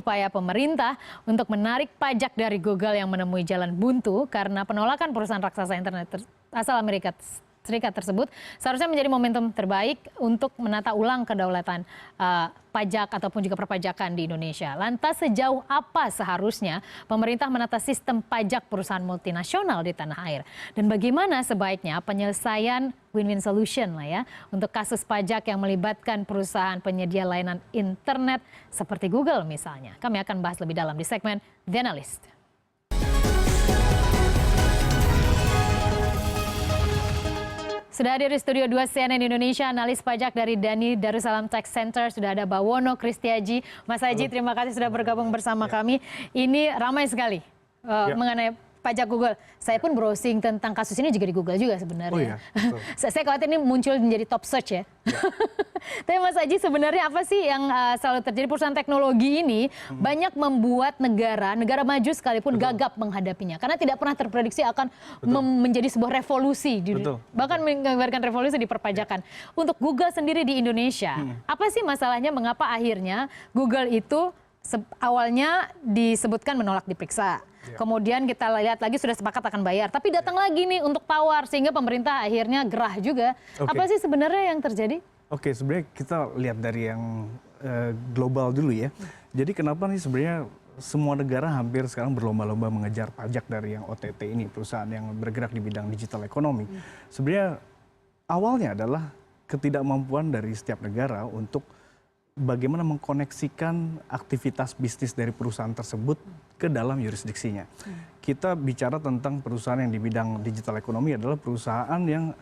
Upaya pemerintah untuk menarik pajak dari Google yang menemui jalan buntu karena penolakan perusahaan raksasa internet asal Amerika Serikat tersebut seharusnya menjadi momentum terbaik untuk menata ulang kedaulatan pajak ataupun juga perpajakan di Indonesia. Lantas sejauh apa seharusnya pemerintah menata sistem pajak perusahaan multinasional di tanah air? Dan bagaimana sebaiknya penyelesaian win-win solution lah ya untuk kasus pajak yang melibatkan perusahaan penyedia layanan internet seperti Google misalnya? Kami akan bahas lebih dalam di segmen The Analyst. Sudah hadir di studio 2 CNN Indonesia, analis pajak dari Dhani Darussalam Tax Center. Sudah ada Bawono Kristiaji. Mas Haji, terima kasih sudah bergabung bersama kami. Ini ramai sekali mengenai pajak Google. Saya pun browsing tentang kasus ini juga di Google juga sebenarnya. Oh iya, saya khawatir ini muncul menjadi top search ya. Tapi Mas Haji, sebenarnya apa sih yang selalu terjadi? Perusahaan teknologi ini banyak membuat negara maju sekalipun gagap menghadapinya. Karena tidak pernah terprediksi akan menjadi sebuah revolusi. Bahkan menggambarkan revolusi di perpajakan. Untuk Google sendiri di Indonesia, apa sih masalahnya mengapa akhirnya Google itu awalnya disebutkan menolak diperiksa. Kemudian kita lihat lagi sudah sepakat akan bayar. Tapi datang lagi nih untuk tawar sehingga pemerintah akhirnya gerah juga. Apa sih sebenarnya yang terjadi? Oke, sebenarnya kita lihat dari yang global dulu ya. Jadi kenapa nih sebenarnya semua negara hampir sekarang berlomba-lomba mengejar pajak dari yang OTT ini, perusahaan yang bergerak di bidang digital ekonomi. Sebenarnya awalnya adalah ketidakmampuan dari setiap negara untuk bagaimana mengkoneksikan aktivitas bisnis dari perusahaan tersebut ke dalam yurisdiksinya. Kita bicara tentang perusahaan yang di bidang digital ekonomi adalah perusahaan yang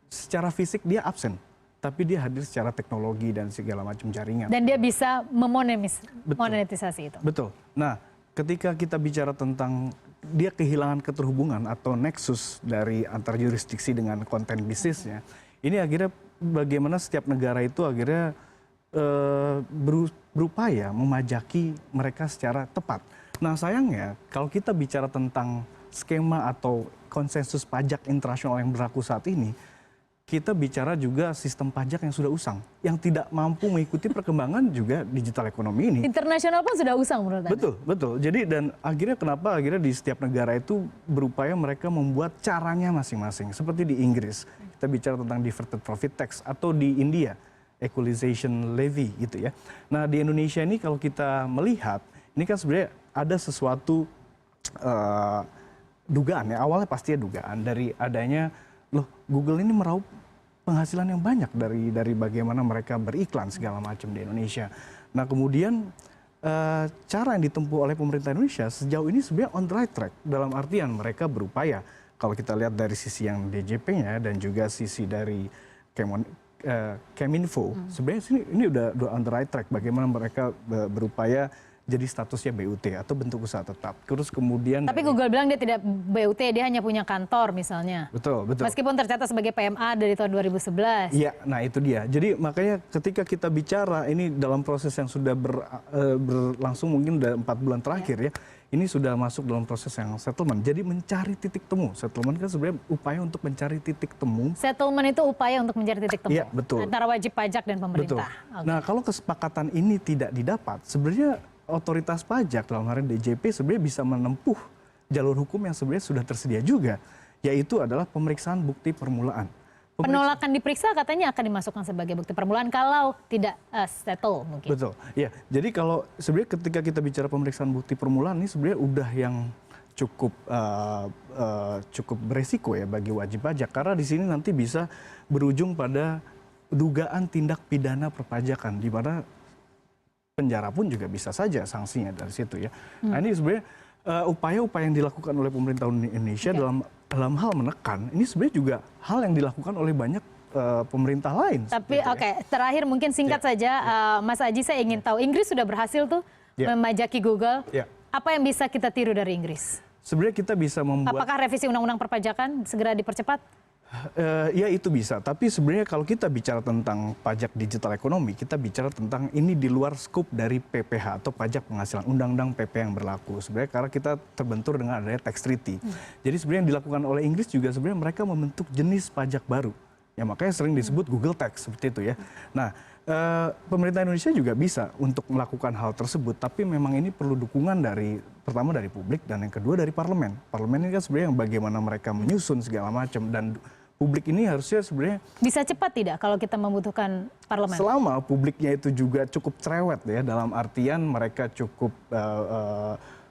secara fisik dia absen, tapi dia hadir secara teknologi dan segala macam jaringan. Dan dia bisa memonetisasi itu. Betul. Nah, ketika kita bicara tentang dia kehilangan keterhubungan atau nexus dari antar yurisdiksi dengan konten bisnisnya, ini akhirnya bagaimana setiap negara itu akhirnya berupaya memajaki mereka secara tepat. Nah sayangnya kalau kita bicara tentang skema atau konsensus pajak internasional yang berlaku saat ini, kita bicara juga sistem pajak yang sudah usang, yang tidak mampu mengikuti perkembangan juga digital ekonomi ini. Internasional pun sudah usang menurut Anda? Betul. Jadi dan akhirnya kenapa akhirnya di setiap negara itu berupaya mereka membuat caranya masing-masing. Seperti di Inggris, kita bicara tentang diverted profit tax, atau di India, equalization levy gitu ya. Nah di Indonesia ini kalau kita melihat, ini kan sebenarnya ada sesuatu dugaan ya, awalnya pasti dugaan dari adanya, loh Google ini meraup penghasilan yang banyak dari bagaimana mereka beriklan segala macam di Indonesia. Nah kemudian cara yang ditempuh oleh pemerintah Indonesia sejauh ini sebenarnya on the right track, dalam artian mereka berupaya, kalau kita lihat dari sisi yang DJP-nya dan juga sisi dari Keminfo, sebenarnya ini udah on the right track, bagaimana mereka berupaya jadi statusnya BUT atau bentuk usaha tetap. Terus kemudian tapi Google bilang dia tidak BUT, dia hanya punya kantor misalnya. Betul. Meskipun tercatat sebagai PMA dari tahun 2011. Iya, nah itu dia. Jadi makanya ketika kita bicara ini dalam proses yang sudah berlangsung mungkin udah 4 bulan terakhir ya. Ini sudah masuk dalam proses yang settlement. Jadi mencari titik temu. Settlement kan sebenarnya upaya untuk mencari titik temu. Settlement itu upaya untuk mencari titik temu. Iya, betul. Antara wajib pajak dan pemerintah. Betul. Nah, kalau kesepakatan ini tidak didapat, sebenarnya otoritas pajak dalam hal ini DJP sebenarnya bisa menempuh jalur hukum yang sebenarnya sudah tersedia juga, yaitu adalah pemeriksaan bukti permulaan. Penolakan diperiksa katanya akan dimasukkan sebagai bukti permulaan kalau tidak settle mungkin. Betul. Ya, jadi kalau sebenarnya ketika kita bicara pemeriksaan bukti permulaan ini sebenarnya udah yang cukup beresiko ya bagi wajib pajak, karena di sini nanti bisa berujung pada dugaan tindak pidana perpajakan di mana penjara pun juga bisa saja sanksinya dari situ ya. Nah ini sebenarnya upaya-upaya yang dilakukan oleh pemerintah Indonesia dalam hal menekan, ini sebenarnya juga hal yang dilakukan oleh banyak pemerintah lain. Tapi terakhir mungkin singkat saja, Mas Haji, saya ingin tahu, Inggris sudah berhasil tuh memajaki Google. Apa yang bisa kita tiru dari Inggris? Sebenarnya kita bisa membuat. Apakah revisi undang-undang perpajakan segera dipercepat? Ya itu bisa, tapi sebenarnya kalau kita bicara tentang pajak digital ekonomi, kita bicara tentang ini di luar skup dari PPH atau pajak penghasilan, undang-undang PP yang berlaku. Sebenarnya karena kita terbentur dengan adanya tax treaty. Jadi sebenarnya yang dilakukan oleh Inggris juga sebenarnya mereka membentuk jenis pajak baru. Ya makanya sering disebut Google Tax seperti itu ya. Nah Pemerintah Indonesia juga bisa untuk melakukan hal tersebut, tapi memang ini perlu dukungan pertama dari publik dan yang kedua dari parlemen. Parlemen ini kan sebenarnya yang bagaimana mereka menyusun segala macam, dan publik ini harusnya sebenarnya Bisa cepat tidak kalau kita membutuhkan parlemen? selama publiknya itu juga cukup cerewet ya, dalam artian mereka cukup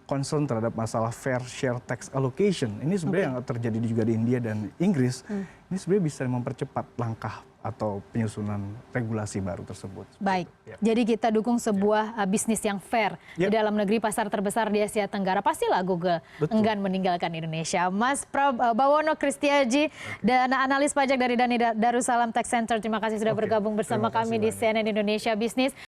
concern terhadap masalah fair share tax allocation. Ini sebenarnya yang terjadi juga di India dan Inggris. Ini sebenarnya bisa mempercepat langkah atau penyusunan regulasi baru tersebut. Baik, Ya. jadi kita dukung sebuah bisnis yang fair di Ya. dalam negeri, pasar terbesar di Asia Tenggara. Pastilah Google Betul. enggan meninggalkan Indonesia. Mas Bawono Kristiaji dan analis pajak dari Darussalam Tax Center, terima kasih sudah bergabung bersama terima kasih kami di banyak. CNN Indonesia Business.